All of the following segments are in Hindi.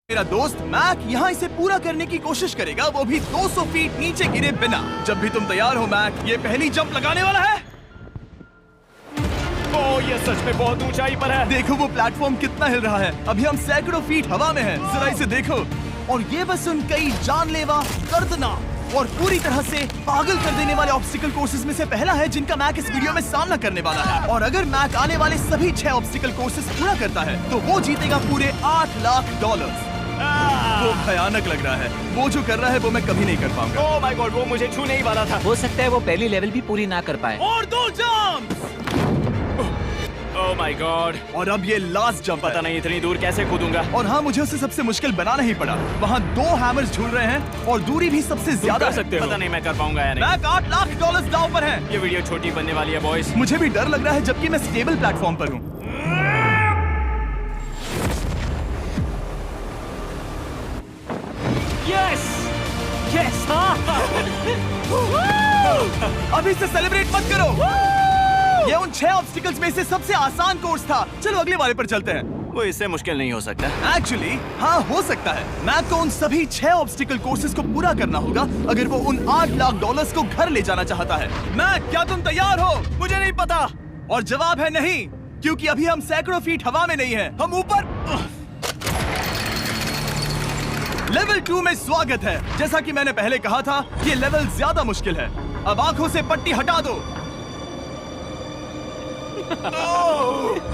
मेरा दोस्त मैक यहाँ इसे पूरा करने की कोशिश करेगा, वो भी 200 फीट नीचे गिरे बिना। जब भी तुम तैयार हो मैक, ये पहली जंप लगाने वाला है। ओह, ये सच में बहुत ऊंचाई पर है। देखो वो प्लेटफॉर्म कितना हिल रहा है। अभी हम सैकड़ों फीट हवा में हैं। जरा इसे देखो। और ये बस उन कई जानलेवा, दर्दनाक और पूरी तरह से पागल कर देने वाले ऑब्स्टिकल कोर्सेज में से पहला है जिनका मैक इस वीडियो में सामना करने वाला है। और अगर मैक आने वाले सभी 6 ऑब्स्टिकल कोर्सेज पूरा करता है तो वो जीतेगा पूरे $8 लाख। वो भयानक लग रहा है। वो जो कर रहा है वो मैं कभी नहीं कर पाऊंगा। ओह माय गॉड, वो मुझे छूने ही वाला था। हो सकता है वो पहली लेवल भी पूरी ना कर पाए। और 2 जंप। Oh my God. और अब ये लास्ट जंप पता नहीं इतनी दूर कैसे कूदूंगा। और हाँ, मुझे उसे सबसे मुश्किल बनाना ही पड़ा। वहाँ 2 हैमर्स झूल रहे हैं और दूरी भी सबसे ज्यादा कर सकते हो। पता नहीं मैं कर पाऊंगा या नहीं। मैक $8 लाख दांव पर है। ये वीडियो छोटी बनने वाली है बॉयज। मुझे भी डर लग रहा है जबकि मैं स्टेबल प्लेटफॉर्म पर हूँ। Yes yes. अभी से सेलिब्रेट मत करो। ये उन 6 ऑब्स्टिकल्स में से सबसे आसान कोर्स था। चलो अगले वाले पर चलते हैं। वो इससे मुश्किल नहीं हो सकता। एक्चुअली हाँ, हो सकता है। मैक को उन सभी 6 ऑब्स्टिकल कोर्सेज को पूरा करना होगा अगर वो उन $8 लाख को घर ले जाना चाहता है। मैक, क्या तुम तैयार हो? मुझे नहीं पता। और जवाब है नहीं, क्योंकि अभी हम सैकड़ों फीट हवा में नहीं हैं। हम ऊपर। लेवल 2 में स्वागत है। जैसा कि मैंने पहले कहा था, ये लेवल ज्यादा मुश्किल है। अब आंखों से पट्टी हटा दो।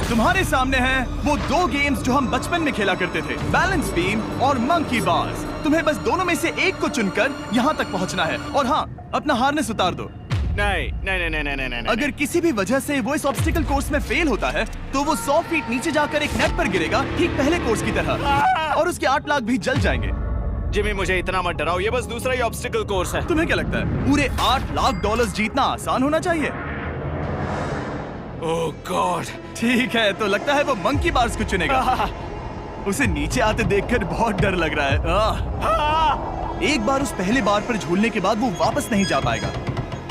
तुम्हारे सामने हैं वो 2 गेम्स जो हम बचपन में खेला करते थे, बैलेंस बीम और मंकी बार्स। तुम्हें बस दोनों में से एक को चुनकर यहाँ तक पहुँचना है। और हाँ, अपना हार्नेस उतार दो। नहीं नहीं नहीं नहीं नहीं नहीं। अगर किसी भी वजह से वो इस ऑब्स्टिकल कोर्स में फेल होता है तो वो 100 फीट नीचे जाकर एक नेट पर गिरेगा, ठीक पहले कोर्स की तरह। और उसके 8 लाख भी जल जाएंगे। जिमी, मुझे इतना मत डराओ। ये बस दूसरा ही ऑब्स्टिकल कोर्स है। तुम्हें क्या लगता है पूरे $8 लाख जीतना आसान होना चाहिए? ओह गॉड। ठीक है, तो लगता है वो मंकी बार्स को चुनेगा। उसे नीचे आते देखकर बहुत डर लग रहा है। एक बार उस पहले बार पर झूलने के बाद वो वापस नहीं जा पाएगा।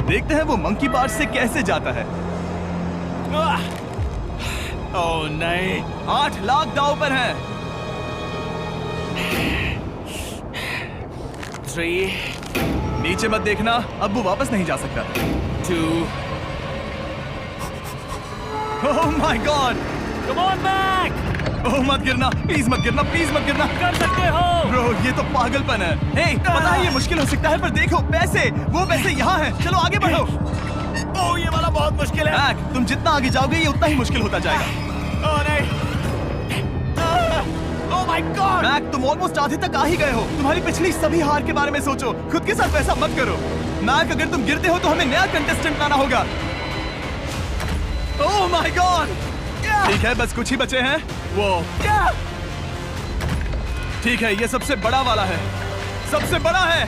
देखते हैं वो मंकी बार्स से कैसे जाता है। ओह नहीं। 8 लाख दांव पर है। 3 नीचे मत देखना, अब वो वापस नहीं जा सकता। 2 oh my god. Come on Mac. Oh मत गिरना, प्लीज मत गिरना, प्लीज मत गिरना। कर सकते हो। ब्रो, ये तो पागलपन है। हे, पता है ये मुश्किल हो सकता है, पर देखो पैसे, वो पैसे यहाँ हैं। चलो आगे बढ़ो। ओह, ये वाला बहुत मुश्किल है। मैक, तुम जितना आगे जाओगे ये उतना ही मुश्किल होता जाएगा। ओह नहीं। ओह माय गॉड। मैक, तुम ऑलमोस्ट आधे तक आ ही गए हो। तुम्हारी पिछली सभी हार के बारे में सोचो। खुद के साथ वैसा मत करो। मैक, अगर तुम गिरते हो तो हमें नया कंटेस्टेंट लाना होगा। ओह माय गॉड। ठीक है, बस कुछ ही बचे हैं। वो ठीक है, ये सबसे बड़ा वाला है। सबसे बड़ा है।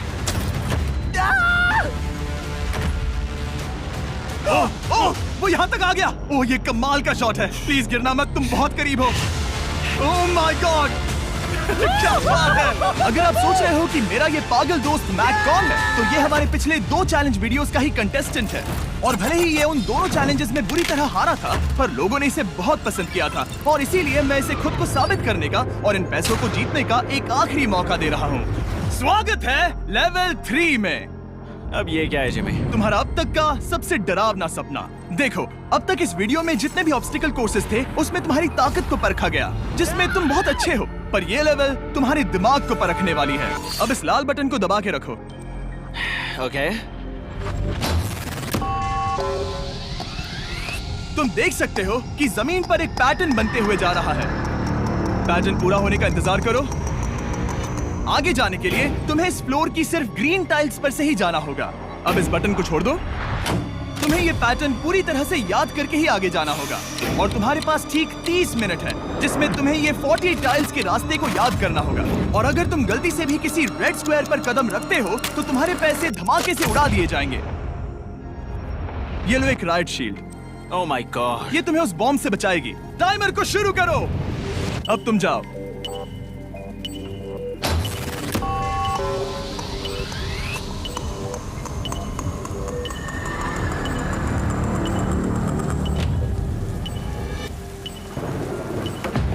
ओह ओह, वो यहाँ तक आ गया। ओह, ये कमाल का शॉट है। प्लीज गिरना मत, तुम बहुत करीब हो। ओह माय गॉड, क्या बात है। अगर आप सोच रहे हो कि मेरा ये पागल दोस्त मैक कौन है, तो ये हमारे पिछले 2 चैलेंज वीडियोस का ही कंटेस्टेंट है। और भले ही ये उन दोनों चैलेंजेस में बुरी तरह हारा था, पर लोगों ने इसे बहुत पसंद किया था। और इसीलिए मैं इसे खुद को साबित करने का और इन पैसों को जीतने का एक आखिरी मौका दे रहा हूँ। स्वागत है लेवल 3 में। अब ये क्या है जिमी? तुम्हारा अब तक का सबसे डरावना सपना। देखो, अब तक इस वीडियो में जितने भी ऑब्स्टिकल कोर्सेज थे उसमें तुम्हारी ताकत को परखा गया, जिसमें तुम बहुत अच्छे हो। पर ये लेवल तुम्हारे दिमाग को परखने वाली है। अब इस लाल बटन को दबा के रखो। ओके। तुम देख सकते हो कि जमीन पर एक पैटर्न बनते हुए जा रहा है। पैटर्न पूरा होने का इंतजार करो। आगे जाने के लिए तुम्हें इस फ्लोर की सिर्फ ग्रीन टाइल्स पर से ही जाना होगा। अब इस बटन को छोड़ दो। तुम्हें ये पैटर्न पूरी तरह से याद करके ही आगे जाना होगा। और तुम्हारे पास ठीक 30 मिनट है जिसमें तुम्हें ये 40 टाइल्स के रास्ते को याद करना होगा। और अगर तुम गलती से भी किसी रेड स्क्वायर पर कदम रखते हो तो तुम्हारे पैसे धमाके से उड़ा दिए जाएंगे। ये लो एक right shield. Oh my God. ये तुम्हें उस बॉम्ब से बचाएगी। टाइमर को शुरू करो। अब तुम जाओ।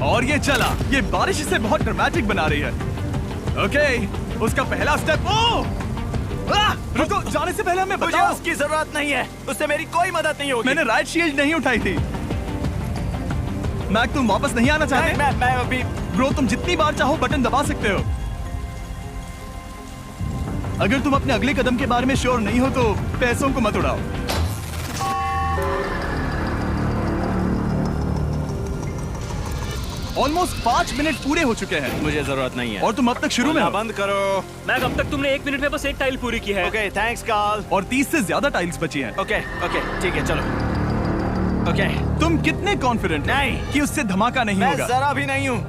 और ये चला। ये बारिश इसे बहुत ड्रामेटिक बना रही है। ओके, उसका पहला स्टेप। रुको, जाने से पहले हमें मुझे बताओ। उसकी जरूरत नहीं है, उससे मेरी कोई मदद नहीं होगी। मैंने राइट शील्ड नहीं उठाई थी। मैक, तुम वापस नहीं आना चाहते? मैं अभी ब्रो, तुम जितनी बार चाहो बटन दबा सकते हो। अगर तुम अपने अगले कदम के बारे में श्योर नहीं हो तो पैसों को मत उड़ाओ। ऑलमोस्ट 5 मिनट पूरे हो चुके हैं मुझे जरूरत नहीं है। और तुम अब तक शुरू में हो। बंद करो। मैक, अब तक तुमने 1 मिनट में बस एक टाइल पूरी की है। Okay, thanks Karl. और 30 से ज्यादा टाइल्स बची हैं। ओके, ठीक है, चलो। ओके, तुम कितने कॉन्फिडेंट नहीं। कि उससे धमाका नहीं मैं होगा? जरा भी नहीं हूँ।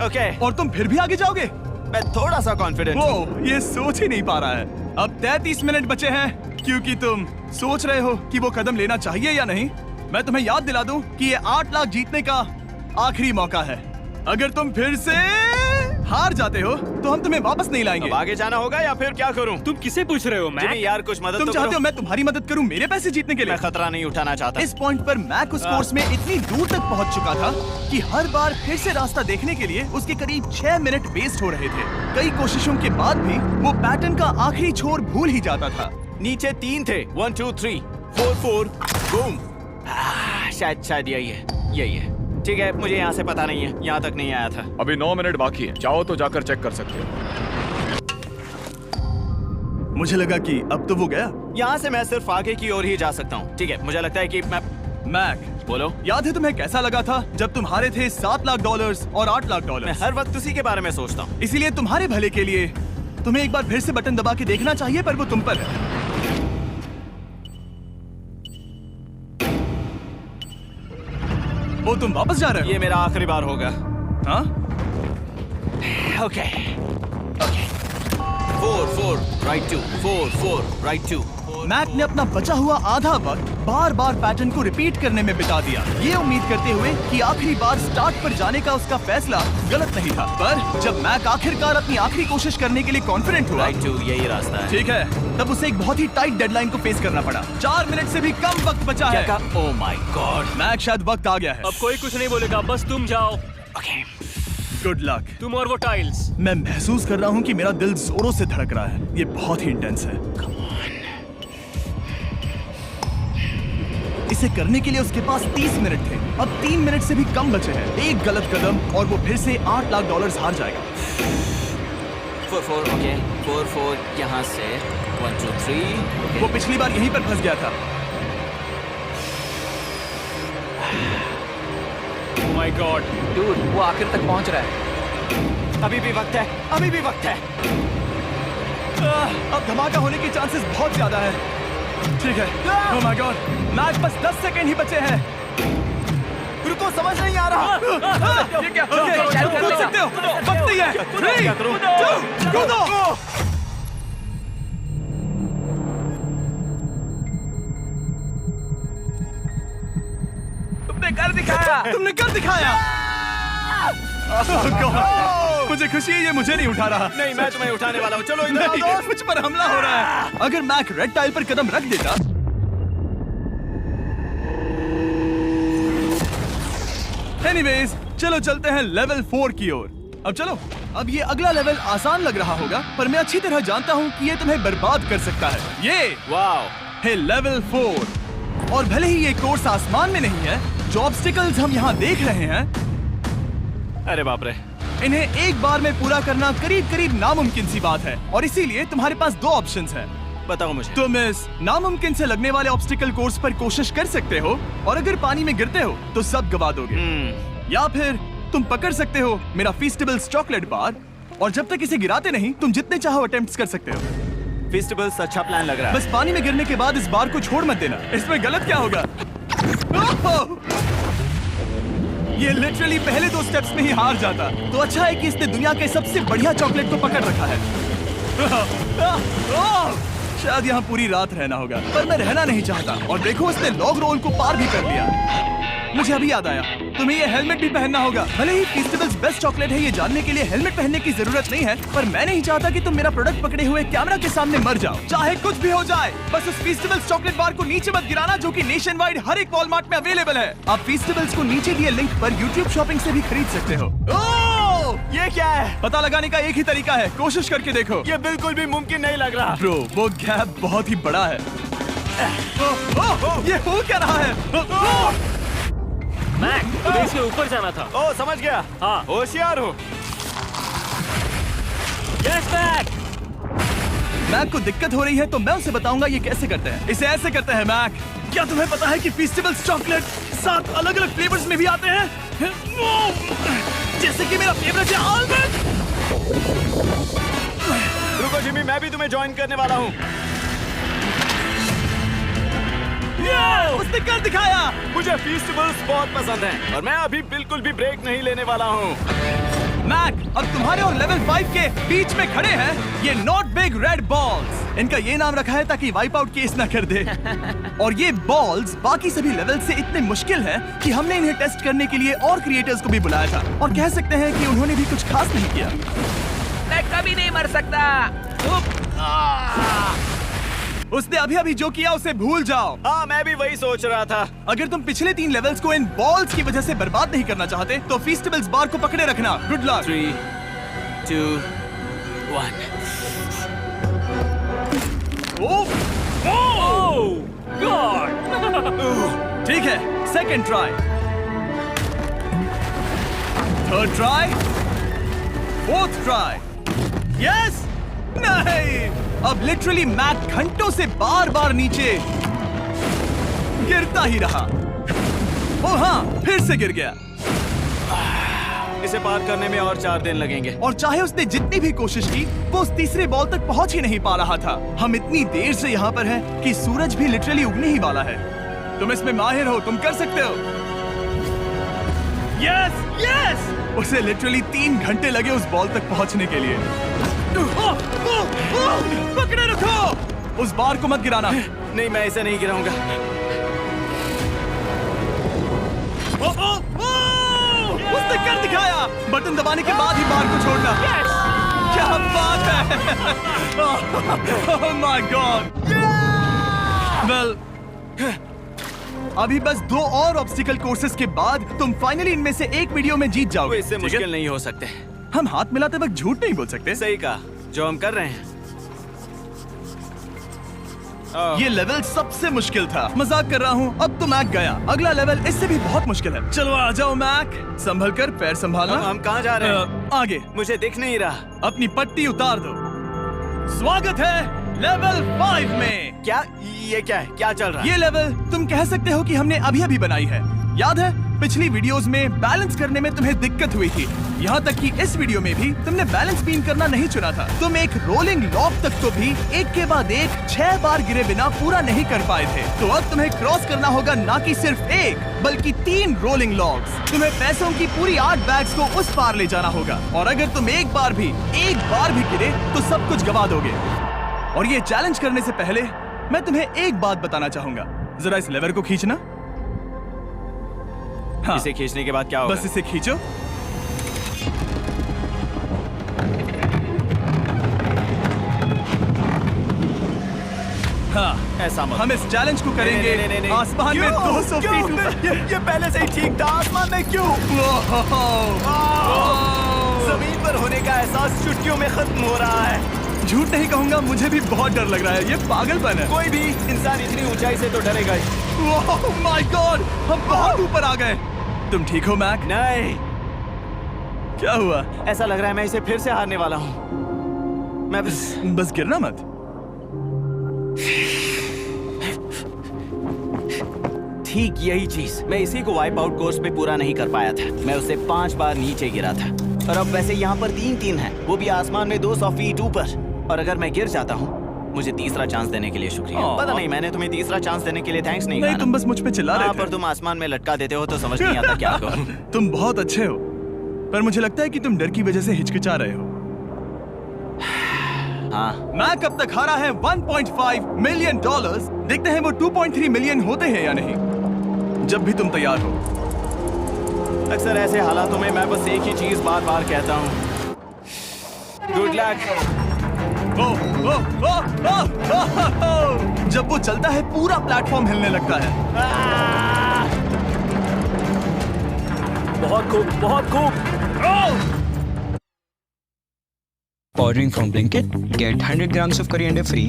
ओके, और तुम फिर भी आगे जाओगे? मैं थोड़ा सा कॉन्फिडेंट हूँ। वो ये सोच ही नहीं पा रहा है। अब 33 मिनट बचे हैं, क्योंकि तुम सोच रहे हो कि वो कदम लेना चाहिए या नहीं। मैं तुम्हें याद दिला दूं कि ये 8 लाख जीतने का आखिरी मौका है। अगर तुम फिर से हार जाते हो तो हम तुम्हें वापस नहीं लाएंगे। अब आगे जाना होगा या फिर क्या करूं? तुम किसे पूछ रहे हो जिमी मैक? यार, कुछ मदद तुम तो चाहते करो। हो मैं तुम्हारी मदद करूं मेरे पैसे जीतने के लिए? मैं खतरा नहीं उठाना चाहता। इस पॉइंट पर मैक उस कोर्स में इतनी दूर तक पहुंच चुका था कि हर बार फिर से रास्ता देखने के लिए उसके करीब 6 मिनट वेस्ट हो रहे थे। कई कोशिशों के बाद भी वो पैटर्न का आखिरी छोर भूल ही जाता था। नीचे 3 थे। 1 2 3 4 4 बूम। शायद यही है। ठीक है, मुझे यहाँ से पता नहीं है, यहाँ तक नहीं आया था। अभी 9 मिनट बाकी है, चाहो तो जाकर चेक कर सकते हो। मुझे लगा कि अब तो वो गया। यहाँ से मैं सिर्फ आगे की ओर ही जा सकता हूँ। ठीक है, मुझे लगता है कि मैं मैक, बोलो। याद है तुम्हें कैसा लगा था जब तुम हारे थे $7 लाख और $8 लाख? मैं हर वक्त उसी के बारे में सोचता हूँ। इसीलिए तुम्हारे भले के लिए तुम्हें एक बार फिर से बटन दबा के देखना चाहिए, पर वो तुम पर है। वो तुम वापस जा रहे हो? ये मेरा आखिरी बार होगा। हाँ? Okay 4 4 right 2 4 4 right 2। मैक ने अपना बचा हुआ आधा वक्त बार बार पैटर्न को रिपीट करने में बिता दिया, ये उम्मीद करते हुए कि आखिरी बार स्टार्ट पर जाने का उसका फैसला गलत नहीं था। पर जब मैक आखिरकार अपनी आखिरी कोशिश करने के लिए कॉन्फिडेंट हुआ, राइट 2 यही रास्ता है। ठीक है, तब उसे एक बहुत ही टाइट डेडलाइन को फेस करना पड़ा। 4 मिनट से भी कम वक्त बचा है। ओह माय गॉड। मैक, शायद वक्त आ गया है। अब कोई कुछ नहीं बोलेगा, बस तुम जाओ। Okay, good luck. तुम और वो टाइल्स। मैं महसूस कर रहा हूँ कि मेरा दिल जोरों से धड़क रहा है। ये बहुत ही इंटेंस है। इसे करने के लिए उसके पास 30 मिनट थे। अब 3 मिनट से भी कम बचे हैं। एक गलत कदम और वो फिर से $8 लाख हार जाएगा। 4 4 ओके 4 4 यहाँ से 1 2 3। वो पिछली बार यहीं पर फंस गया था। ओह माय गॉड, डूड, वो आखिर तक पहुंच रहा है। अभी भी वक्त है, अभी भी वक्त है। अब धमाका होने के चांसेस बहुत ज्यादा है। ठीक है। ओह माय गॉड, मैच बस 10 सेकंड ही बचे हैं। रुको, समझ नहीं आ रहा। ये क्या? ओके, कूद सकते हो। वक्त नहीं है। 3 2 कूदो। तुमने कर दिखाया। तुमने कर दिखाया। Oh God, मुझे खुशी है ये मुझे नहीं उठा रहा। नहीं, मैं तुम्हें उठाने वाला हूँ। चलो इधर आओ नहीं, दोस्त। मुझ पर हमला हो रहा है। अगर मैक रेड टाइल पर कदम रख देता। एनीवेज, चलो चलते हैं लेवल 4 की ओर। अब चलो। अब ये अगला लेवल आसान लग रहा होगा, पर मैं अच्छी तरह जानता हूँ कि ये तुम्हें बर्बाद कर सकता है। ये वाओ है लेवल 4। और भले ही ये कोर्स आसमान में नहीं है, जो ऑब्स्टिकल्स हम यहाँ देख रहे हैं, अरे बाप रे। इन्हें एक बार में पूरा करना करीब करीब नामुमकिन सी बात है। और इसीलिए तुम्हारे पास 2 ऑप्शंस हैं। बताओ मुझे। तुम इस नामुमकिन से लगने वाले ऑब्स्टिकल कोर्स पर कोशिश कर सकते हो, और अगर पानी में गिरते हो तो सब गवा दोगे। या फिर तुम पकड़ सकते हो मेरा फीस्टेबल्स चॉकलेट बार, और जब तक इसे गिराते नहीं तुम जितने चाहो अटेम्प्ट्स कर सकते हो। फेस्टिवल्स अच्छा प्लान लग रहा है। बस पानी में गिरने के बाद इस बार को छोड़ मत देना। इसमें गलत क्या होगा? ओह! ये लिटरली पहले 2 स्टेप्स में ही हार जाता। तो अच्छा है कि इसने दुनिया के सबसे बढ़िया चॉकलेट को पकड़ रखा है। शायद यहाँ पूरी रात रहना होगा, पर मैं रहना नहीं चाहता। और देखो, उसने लॉग रोल को पार भी कर लिया। मुझे अभी याद आया, तुम्हें ये हेलमेट भी पहनना होगा। भले ही फेस्टिवल्स बेस्ट चॉकलेट है, ये जानने के लिए हेलमेट पहनने की जरूरत नहीं है, पर मैं नहीं चाहता कि तुम मेरा प्रोडक्ट पकड़े हुए कैमरा के सामने मर जाओ। चाहे कुछ भी हो जाए, बस उस फेस्टिवल्स चॉकलेट बार को नीचे मत गिराना, जो कि नेशन वाइड हर एक वॉलमार्ट में अवेलेबल है। आप फेस्टिवल्स को नीचे दिए लिंक पर YouTube शॉपिंग से भी खरीद सकते हो। ओह! ये क्या है? पता लगाने का एक ही तरीका है, कोशिश करके देखो। ये बिल्कुल भी मुमकिन नहीं लग रहा। ब्रो, वो गैप बहुत ही बड़ा है। ये हो क्या रहा है? मैक, तुम्हें इसके ऊपर जाना था। ओ, समझ गया। हाँ। होशियार हो। Yes Mac. मैक को दिक्कत हो रही है तो मैं उसे बताऊंगा ये कैसे करते हैं। इसे ऐसे करते हैं मैक। क्या तुम्हें पता है कि फेस्टिवल्स चॉकलेट 7 अलग-अलग फ्लेवर्स में भी आते हैं? जैसे कि मेरा फेवरेट है आलमंड। रुको जिमी, मैं भी तुम्हें ज्वाइन करने वाला हूँ। उसने कर दिखाया। मुझे फेस्टिवल्स बहुत पसंद हैं और मैं अभी बिल्कुल भी ब्रेक नहीं लेने वाला हूँ। मैक, अब तुम्हारे और लेवल 5 के बीच में खड़े हैं ये नॉट बिग रेड बॉल्स। इनका ये नाम रखा है ताकि वाइप आउट केस ना कर दे। और ये बॉल्स बाकी सभी लेवल से इतने मुश्किल हैं कि हमने इन्हें टेस्ट करने के लिए और क्रिएटर्स को भी बुलाया था और कह सकते हैं कि उन्होंने भी कुछ खास नहीं किया। मैं कभी नहीं मर सकता। उसने अभी जो किया उसे भूल जाओ। हाँ, मैं भी वही सोच रहा था। अगर तुम पिछले 3 लेवल्स को इन बॉल्स की वजह से बर्बाद नहीं करना चाहते तो फेस्टिवल्स बार को पकड़े रखना। Good luck. 3, 2, 1। ओह गॉड। ठीक है, second try, third try, fourth try. Yes, नहीं। अब लिटरली मैक घंटों से बार बार नीचे गिरता ही रहा। ओ हाँ, फिर से गिर गया। इसे पार करने में और 4 दिन लगेंगे। और चाहे उसने जितनी भी कोशिश की वो उस तीसरे बॉल तक पहुंच ही नहीं पा रहा था। हम इतनी देर से यहाँ पर हैं कि सूरज भी लिटरली उगने ही वाला है। तुम इसमें माहिर हो, तुम कर सकते हो। यस यस, उसे लिटरली 3 घंटे लगे उस बॉल तक पहुंचने के लिए। पकड़े रखो, उस बार को मत गिराना। नहीं, मैं इसे नहीं गिराऊंगा। उसने कर दिखाया। बटन दबाने के बाद ही बार को छोड़ना। क्या बात है। Oh my God. Well, अभी बस 2 और ऑब्स्टिकल कोर्सेस के बाद तुम फाइनली इनमें से एक वीडियो में जीत वो जाओगे। इससे ठीक है? मुश्किल नहीं हो सकते। हम हाथ मिलाते वक्त झूठ नहीं बोल सकते। सही कहा, जो हम कर रहे हैं। ये लेवल सबसे मुश्किल था। मजाक कर रहा हूँ। अब तो मैक गया। अगला लेवल इससे भी बहुत मुश्किल है। चलो आ जाओ मैक, संभल कर, पैर संभालना। हम कहाँ जा रहे हैं? आगे। मुझे दिख नहीं रहा। अपनी पट्टी उतार दो। स्वागत है लेवल 5 में। क्या? ये क्या है? क्या चल रहा है? ये लेवल तुम कह सकते हो कि हमने अभी बनाई है। याद है पिछली वीडियोस में बैलेंस करने में तुम्हें दिक्कत हुई थी। यहाँ तक कि इस वीडियो में भी तुमने बैलेंस बीन करना नहीं चुना था। तुम एक रोलिंग लॉक तक तो भी एक के बाद एक 6 बार गिरे बिना पूरा नहीं कर पाए थे। तो अब तुम्हें क्रॉस करना होगा ना कि सिर्फ एक बल्कि 3 रोलिंग लॉक्स। तुम्हें पैसों की पूरी 8 बैग्स को उस पार ले जाना होगा और अगर तुम एक बार भी गिरे तो सब कुछ गवा दोगे। और ये चैलेंज करने से पहले मैं तुम्हें एक बात बताना चाहूंगा। जरा इस लेवर को खींचना। हाँ, इसे खींचने के बाद क्या होगा? बस इसे खींचो। हाँ, ऐसा मत। हम इस चैलेंज को करेंगे नहीं। आसमान में क्यों? 200 क्यों? फीट। ये पहले से ही ठीक था। आसमान में क्यों? जमीन पर होने का एहसास चुटकियों में खत्म हो रहा है। झूठ नहीं कहूंगा, मुझे भी बहुत डर लग रहा है। ये पागलपन है। कोई भी इंसान इतनी ऊंचाई से तो डरेगा ही। ओह माय गॉड, हम बहुत ऊपर आ गए। तुम ठीक हो मैक? नहीं, क्या हुआ? ऐसा लग रहा है मैं इसे फिर से हारने वाला हूँ। मैं बस गिरना मत। ठीक यही चीज मैं इसी को वाइप आउट कोर्स पे पूरा नहीं कर पाया था। मैं उसे 5 बार नीचे गिरा था और अब वैसे यहाँ पर 3-3 है, वो भी आसमान में 200 फीट ऊपर। और अगर मैं गिर जाता हूँ, मुझे तीसरा चांस देने के लिए शुक्रिया। पता नहीं मैंने तुम्हें तीसरा चांस देने के लिए थैंक्स नहीं कहा ना। तुम बस मुझ पे चिल्ला रहे थे। पर तुम आसमान में लटका देते हो तो समझ नहीं आता क्या करूं। तुम बहुत अच्छे हो, पर मुझे लगता है कि तुम डर की वजह से हिचकिचा रहे हो। हाँ, मैक अब तक हारा है $1.5 मिलियन। देखते हैं वो 2.3 मिलियन होते हैं या नहीं। जब भी तुम तैयार हो। अक्सर ऐसे हालातों में मैं बस एक ही चीज बार बार कहता हूँ, गुड लक। जब वो चलता है पूरा प्लेटफॉर्म हिलने लगता है। बहुत खूब, बहुत खूब। Ordering from Blinkit, get 100 grams of coriander free.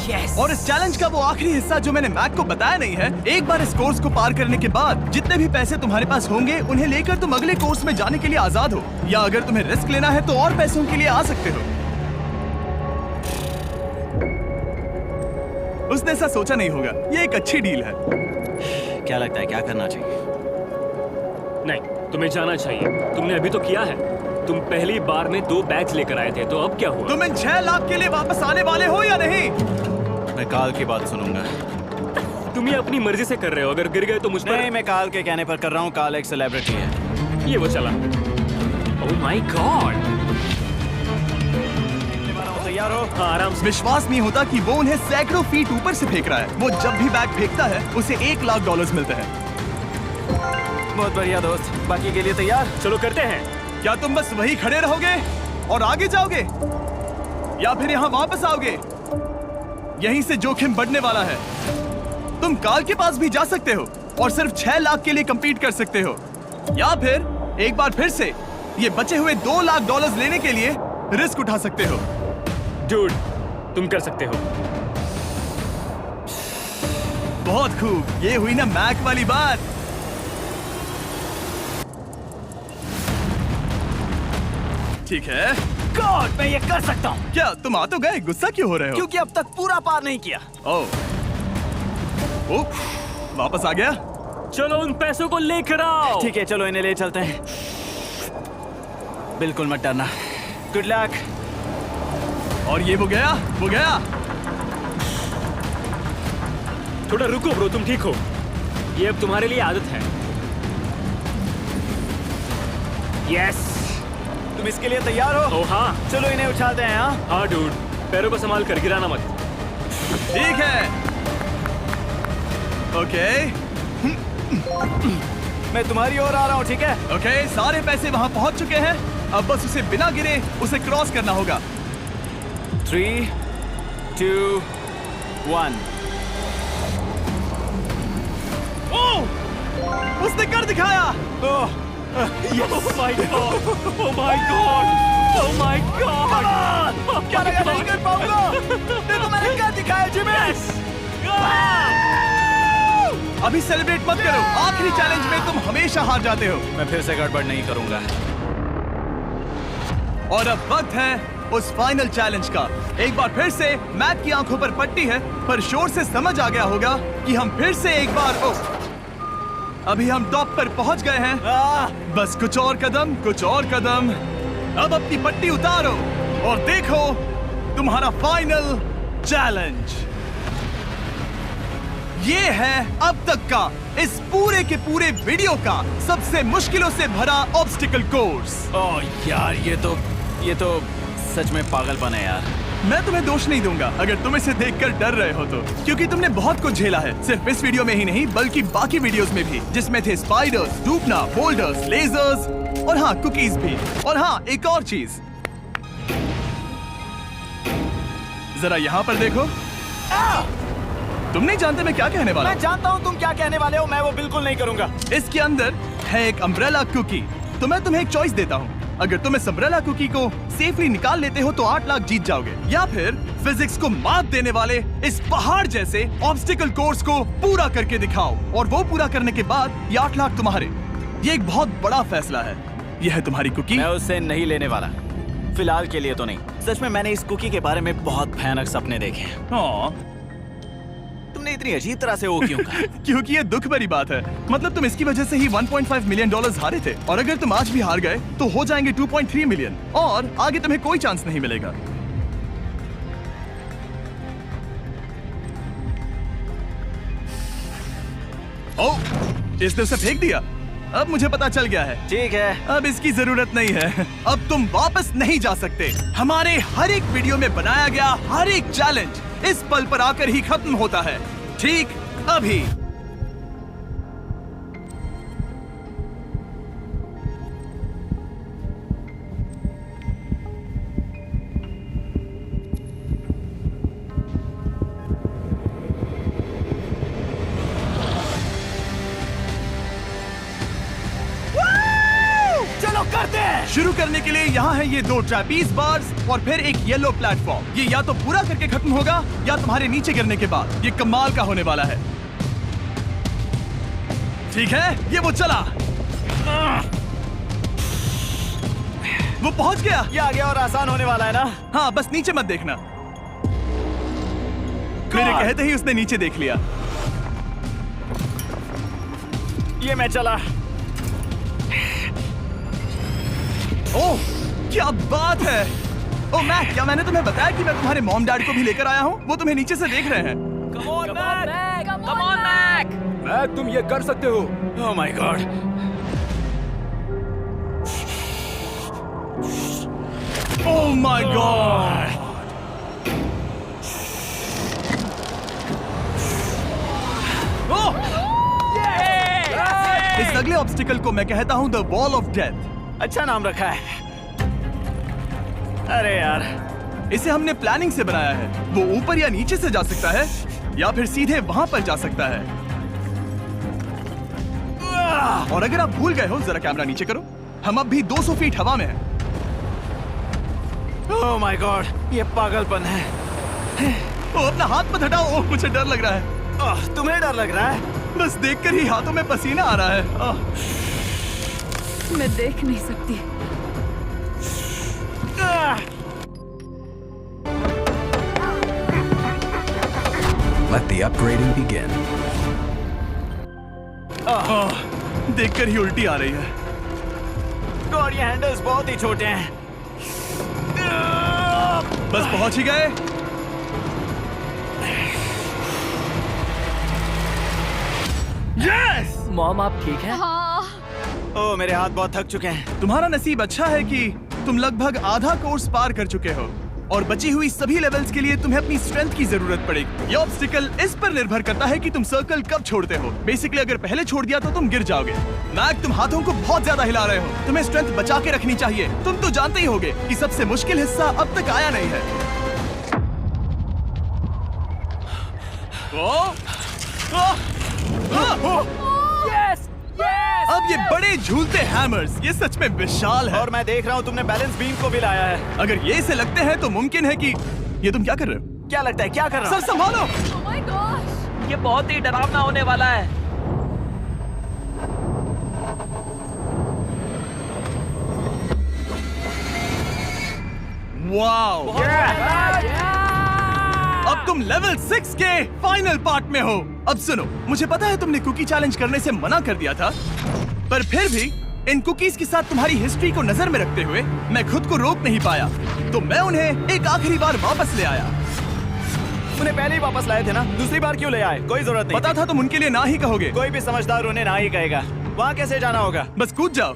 Yes. और इस चैलेंज का वो आखिरी हिस्सा जो मैंने मैक को बताया नहीं है, एक बार इस कोर्स को पार करने के बाद जितने भी पैसे तुम्हारे पास होंगे उन्हें लेकर तुम अगले कोर्स में जाने के लिए आजाद हो, या अगर तुम्हें रिस्क लेना है तो और पैसों के लिए आ सकते हो। उसने ऐसा सोचा नहीं होगा, ये एक अच्छी डील है। क्या लगता है क्या करना चाहिए? नहीं, तुम्हें जाना चाहिए। तुमने अभी तो किया है। तुम पहली बार में 2 बैग्स लेकर आए थे, तो अब क्या हुआ? तुम इन 6 लाख के लिए वापस आने वाले हो या नहीं? मैं काल की बात सुनूंगा। तुम ये अपनी मर्जी से कर रहे हो। अगर गिर गए तो मुझ पर नहीं, मैं काल के कहने पर कर रहा हूँ। काल एक सेलिब्रिटी है। ये वो चला। ओह माय गॉड। तैयार हो? हाँ, आराम से। विश्वास नहीं होता कि वो उन्हें सैकड़ों फीट ऊपर से फेंक रहा है। वो जब भी बैग फेंकता है उसे $1 लाख मिलते हैं। बहुत बढ़िया दोस्त, बाकी के लिए तैयार? चलो करते हैं। क्या तुम बस वही खड़े रहोगे और आगे जाओगे, या फिर यहाँ वापस आओगे? यहीं से जोखिम बढ़ने वाला है। तुम काल के पास भी जा सकते हो और सिर्फ 6 लाख के लिए compete कर सकते हो, या फिर एक बार फिर से ये बचे हुए $2 लाख लेने के लिए रिस्क उठा सकते हो। डूड, तुम कर सकते हो। बहुत खूब, ये हुई ना मैक वाली बात। ठीक है। गॉड, मैं ये कर सकता हूँ। क्या तुम आ तो गए, गुस्सा क्यों हो रहे हो? क्योंकि अब तक पूरा पार नहीं किया। ओह, वापस आ गया। चलो उन पैसों को लेकर आओ। ठीक है, चलो इन्हें ले चलते हैं। बिल्कुल मत डरना। Good luck. और ये वो गया। थोड़ा रुको ब्रो, तुम ठीक हो। ये अब तुम्हारे लिए आदत है। यस। तुम इसके लिए तैयार हो? ओह हाँ। चलो इन्हें उछालते हैं। हाँ, हाँ डूड, पैरों को संभाल कर, गिराना मत। ठीक है। ओके मैं तुम्हारी ओर आ रहा हूँ, ठीक है? ओके, सारे पैसे वहां पहुंच चुके हैं। अब बस उसे बिना गिरे उसे क्रॉस करना होगा। 3, 2, 1। ओह, उसने कर दिखाया। ओह, Oh my god! Oh my god! Oh my god! क्या लगा नहीं कर पाऊंगा? देखो मैंने क्या दिखाया जिमी। अभी सेलिब्रेट मत करो, आखिरी चैलेंज में तुम हमेशा हार जाते हो। मैं फिर से गड़बड़ नहीं करूंगा। और अब वक्त है उस फाइनल चैलेंज का। एक बार फिर से मैक की आंखों पर पट्टी है, पर शोर से समझ आ गया होगा कि हम फिर से एक बार अभी हम टॉप पर पहुंच गए हैं। बस कुछ और कदम। अब अपनी पट्टी उतारो और देखो तुम्हारा फाइनल चैलेंज। ये है अब तक का इस पूरे के पूरे वीडियो का सबसे मुश्किलों से भरा ऑब्स्टिकल कोर्स। ओह यार, ये तो सच में पागलपन है यार। मैं तुम्हें दोष नहीं दूंगा अगर तुम इसे देखकर डर रहे हो तो, क्योंकि तुमने बहुत कुछ झेला है, सिर्फ इस वीडियो में ही नहीं बल्कि बाकी वीडियोस में भी, जिसमें थे स्पाइडर्स, डूबना, बोल्डर्स, लेजर्स और हाँ कुकीज भी। और हाँ, एक और चीज, जरा यहाँ पर देखो। तुम नहीं जानते मैं क्या कहने वाला मैं जानता हूँ तुम क्या कहने वाले हो। मैं वो बिल्कुल नहीं करूंगा। इसके अंदर है एक अम्ब्रेला कुकी। तो मैं तुम्हें एक चॉइस देता हूँ, अगर तुम इस अम्ब्रेला कुकी को सेफली निकाल लेते हो तो 8 लाख जीत जाओगे, या फिर फिजिक्स को मात देने वाले इस पहाड़ जैसे ऑब्स्टिकल कोर्स को पूरा करके दिखाओ, और वो पूरा करने के बाद ये 8 लाख तुम्हारे। ये एक बहुत बड़ा फैसला है। यह है तुम्हारी कुकी। मैं उससे नहीं लेने वाला, फिलहाल के लिए तो नहीं। सच में मैंने इस कुकी के बारे में बहुत भयानक सपने देखे हैं। हाँ, तुमने इतनी अजीब तरह से वो क्यों कहा? क्योंकि ये दुख भरी बात है। मतलब तुम इसकी वजह से ही $1.5 मिलियन हारे थे, और अगर तुम आज भी हार गए तो हो जाएंगे 2.3 मिलियन, और आगे तुम्हें कोई चांस नहीं मिलेगा। ओह, इसने उसे फेंक दिया। अब मुझे पता चल गया है। ठीक है, अब इसकी जरूरत नहीं है। अब तुम वापस नहीं जा सकते। हमारे हर एक वीडियो में बनाया गया हर एक चैलेंज इस पल पर आकर ही खत्म होता है, ठीक अभी। चलो करते शुरू करने के लिए यहाँ है ये 2 ट्रैपीज बार्स और फिर एक येलो प्लेटफॉर्म। ये या तो पूरा करके खत्म होगा या तुम्हारे नीचे गिरने के बाद। ये कमाल का होने वाला है। ठीक है, ये वो चला, वो पहुंच गया। ये आगे और आसान होने वाला है ना? हाँ, बस नीचे मत देखना। मेरे कहते ही उसने नीचे देख लिया। ये मैं चला। ओह, क्या बात है। ओह मैक, क्या मैंने तुम्हें बताया कि मैं तुम्हारे मॉम डैड को भी लेकर आया हूँ? वो तुम्हें नीचे से देख रहे हैं। Come on, Mac! मैक, तुम ये कर सकते हो। ओह my God. Oh my God. इस अगले ऑब्स्टिकल को मैं कहता हूँ द वॉल ऑफ डेथ। अच्छा नाम रखा है। अरे यार, इसे हमने प्लानिंग से बनाया है। वो ऊपर या नीचे से जा सकता है या फिर सीधे वहां पर जा सकता है। और अगर आप भूल गए हो, जरा कैमरा नीचे करो। हम अब भी 200 फीट हवा में हैं। ओह माय गॉड, ये पागलपन है। ओ, अपना हाथ मत हटाओ। ओह, मुझे डर लग रहा है। तुम्हें डर लग रहा है? बस देखकर ही हाथों में पसीना आ रहा है। मैं देख नहीं सकती। Let the upgrading begin. देखकर ही उल्टी आ रही है। गॉड, ये हैंडल्स बहुत ही छोटे हैं। बस पहुंच ही गए। यस! मॉम, आप ठीक हैं? हाँ। ओह, मेरे हाथ बहुत थक चुके हैं। तुम्हारा नसीब अच्छा है कि तुम लगभग आधा कोर्स पार कर चुके हो और बची हुई सभी लेवल्स के लिए तुम्हें अपनी स्ट्रेंथ की जरूरत पड़ेगी। ये ऑब्स्टिकल इस पर निर्भर करता है कि तुम सर्कल कब छोड़ते हो। बेसिकली अगर पहले छोड़ दिया तो तुम गिर जाओगे। मैक, तुम हाथों को बहुत ज्यादा हिला रहे हो। तुम्हें स्ट्रेंथ बचा के रखनी चाहिए। तुम तो जानते ही होगे कि सबसे मुश्किल हिस्सा अब तक आया नहीं है। अब ये बड़े झूलते हैमर्स, ये सच में विशाल है। और मैं देख रहा हूँ तुमने बैलेंस बीम को भी लाया है। अगर ये इसे लगते हैं तो मुमकिन है कि ये तुम क्या कर रहे हो? क्या लगता है, क्या कर रहा सर हूँ? संभालो। Oh my gosh! ये बहुत ही डरावना होने वाला है। वाओ! अब तुम लेवल 6 के फाइनल पार्ट में हो। अब सुनो, मुझे पता है तुमने कुकी चैलेंज करने से मना कर दिया था, पर फिर भी इन कुकीज के साथ तुम्हारी हिस्ट्री को नजर में रखते हुए मैं खुद को रोक नहीं पाया, तो मैं उन्हें एक आखिरी बार वापस ले आया। उन्हें पहले ही वापस लाए थे ना, दूसरी बार क्यों ले आए? कोई जरूरत नहीं। पता था तुम उनके लिए ना ही कहोगे। कोई भी समझदार उन्हें ना ही कहेगा। वहाँ कैसे जाना होगा? बस कूद जाओ।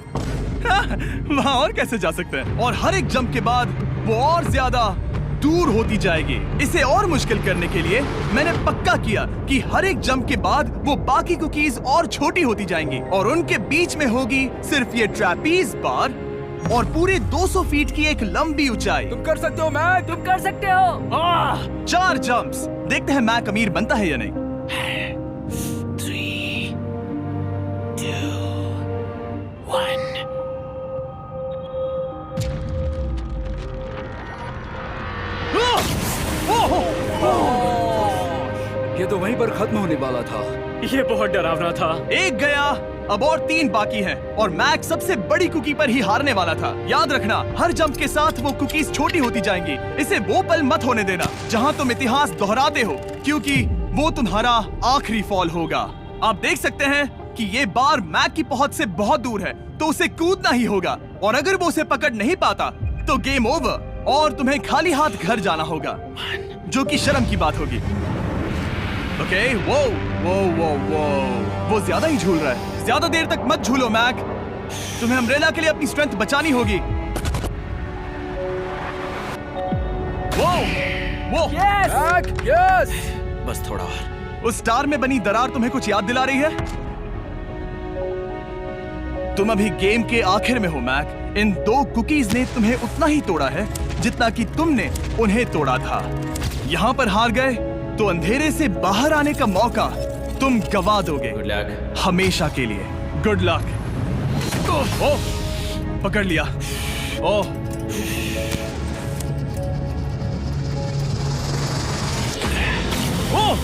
वहाँ और कैसे जा सकते हैं? और हर एक जंप के बाद वो और ज्यादा दूर होती जाएगी। इसे और मुश्किल करने के लिए मैंने पक्का किया कि हर एक जंप के बाद वो बाकी कुकीज और छोटी होती जाएंगी और उनके बीच में होगी सिर्फ ये ट्रैपीज बार और पूरे 200 फीट की एक लंबी ऊंचाई। तुम कर सकते हो मैक। तुम कर सकते हो। 4 जंप्स। देखते हैं मैक अमीर बनता है या नहीं। 3, 2, 1। ये तो वहीं पर खत्म होने वाला था। ये बहुत डरावना था। एक गया, अब और 3 बाकी हैं और मैक सबसे बड़ी कुकी पर ही हारने वाला था। याद रखना, हर जंप के साथ वो कुकीज छोटी होती जाएंगी। इसे वो पल मत होने देना जहां तुम इतिहास दोहराते हो, क्योंकि वो तुम्हारा आखिरी फॉल होगा। आप देख सकते हैं कि ये बार मैक की पहुंच से बहुत दूर है, तो उसे कूदना ही होगा और अगर वो उसे पकड़ नहीं पाता तो गेम ओवर और तुम्हें खाली हाथ घर जाना होगा, जो कि शर्म की बात होगी। ओके, वो वो ज्यादा ही झूल रहा है। ज्यादा देर तक मत झूलो मैक, तुम्हें अम्ब्रेला के लिए अपनी स्ट्रेंथ बचानी होगी। वो मैक, यस। बस थोड़ा और। उस स्टार में बनी दरार तुम्हें कुछ याद दिला रही है? तुम अभी गेम के आखिर में हो मैक। इन 2 कुकीज ने तुम्हें उतना ही तोड़ा है जितना कि तुमने उन्हें तोड़ा था। यहाँ पर हार गए तो अंधेरे से बाहर आने का मौका तुम गवा दोगे। Good luck. हमेशा के लिए। Good luck. पकड़ लिया। ओह, ओह,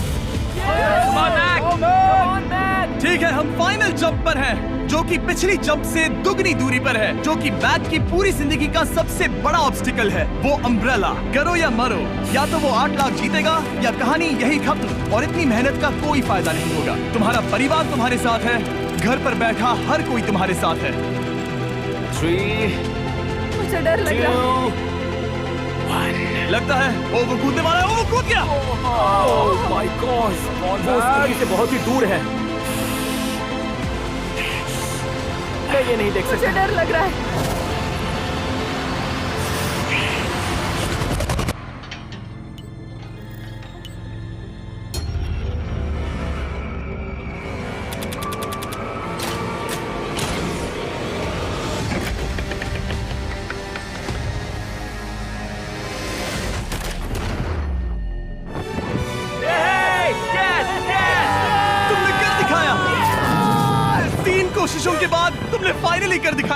ठीक है, हम फाइनल जंप पर हैं, जो कि पिछली जंप से दुगनी दूरी पर है, जो कि मैक की पूरी जिंदगी का सबसे बड़ा ऑब्स्टिकल है, वो अम्ब्रेला। करो या मरो, या तो वो 8 लाख जीतेगा या कहानी यही खत्म और इतनी मेहनत का कोई फायदा नहीं होगा। तुम्हारा परिवार तुम्हारे साथ है, घर पर बैठा हर कोई तुम्हारे साथ है। 3, मुझे डर लग रहा है। 2, 1। लगता है वो कूदने वाला है। वो कूद गया। ओह माय गॉड, वो स्थिति से बहुत ही दूर है। मैं ये नहीं देख मुझे सकता। डर लग रहा है। तुमने कर दिखाया। 3 कोशिशों के बाद तुमने फाइनली कर दिखाया।